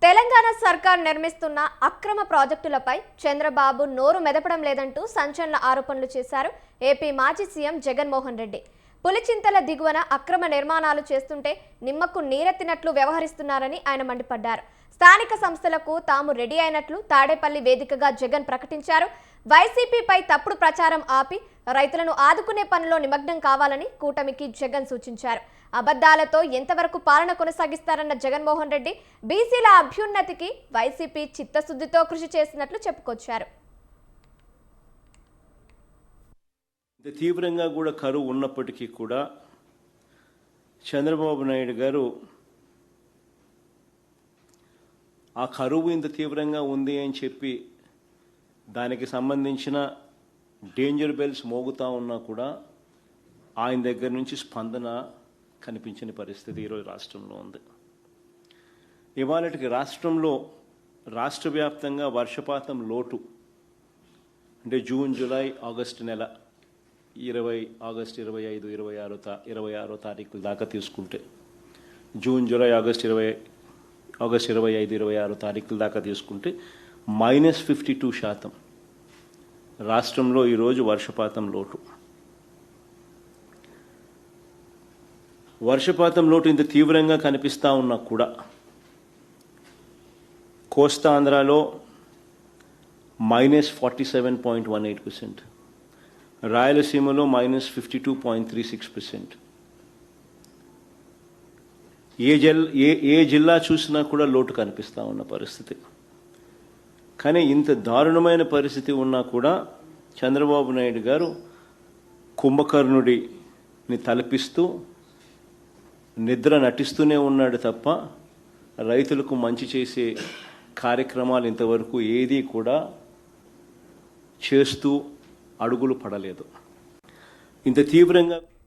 తెలంగాణ సర్కార్ నిర్మిస్తున్న అక్రమ ప్రాజెక్టులపై చంద్రబాబు నోరు మెదపడం లేదంటూ సంచలన ఆరోపణలు చేశారు ఏపీ మాజీ సీఎం జగన్మోహన్ రెడ్డి. పులిచింతల దిగువన అక్రమ నిర్మాణాలు చేస్తుంటే నిమ్మకు నీరెత్తినట్లు వ్యవహరిస్తున్నారని ఆయన మండిపడ్డారు. స్థానిక సంస్థలకు తాము రెడీ అయినట్లు తాడేపల్లి వేదికగా జగన్ ప్రకటించారు. వైసీపీపై తప్పుడు ప్రచారం ఆపి రైతులను ఆదుకునే పనిలో నిమగ్నం కావాలని కూటమికి జగన్ సూచించారు. అబద్ధాలతో ఎంతవరకు పాలన కొనసాగిస్తారన్న జగన్మోహన్ రెడ్డి బీసీల అభ్యున్నతికి వైసీపీ చిత్తశుద్ధితో కృషి చేసినట్లు చెప్పుకొచ్చారు. తీవ్రంగా కూడా కరువు ఉన్నప్పటికీ కూడా చంద్రబాబు నాయుడు గారు ఆ కరువు ఇంత తీవ్రంగా ఉంది అని చెప్పి దానికి సంబంధించిన డేంజర్ బెల్స్ మోగుతూ ఉన్నా కూడా ఆయన దగ్గర నుంచి స్పందన కనిపించని పరిస్థితి ఈరోజు రాష్ట్రంలో ఉంది. ఇవాళకి రాష్ట్రంలో రాష్ట్ర వ్యాప్తంగా వర్షపాతం లోటు అంటే జూన్, జూలై, ఆగస్టు నెల 25, 26 తారీఖుల దాకా తీసుకుంటే జూన్, జూలై, ఆగస్ట్ 25, 26 తారీఖుల దాకా తీసుకుంటే -52% రాష్ట్రంలో ఈరోజు వర్షపాతం లోటు. వర్షపాతం లోటు ఇంత తీవ్రంగా కనిపిస్తూ ఉన్నా కూడా కోస్తాంధ్రలో -47.18%, రాయలసీమలో -52.36%. ఏ జిల్లా చూసినా కూడా లోటు కనిపిస్తూ ఉన్న పరిస్థితి. కానీ ఇంత దారుణమైన పరిస్థితి ఉన్నా కూడా చంద్రబాబు నాయుడు గారు కుంభకర్ణుడిని తలపిస్తూ నిద్ర నటిస్తూనే ఉన్నాడు తప్ప రైతులకు మంచి చేసే కార్యక్రమాలు ఇంతవరకు ఏదీ కూడా చేస్తూ అడుగులు పడలేదు. ఇంత తీవ్రంగా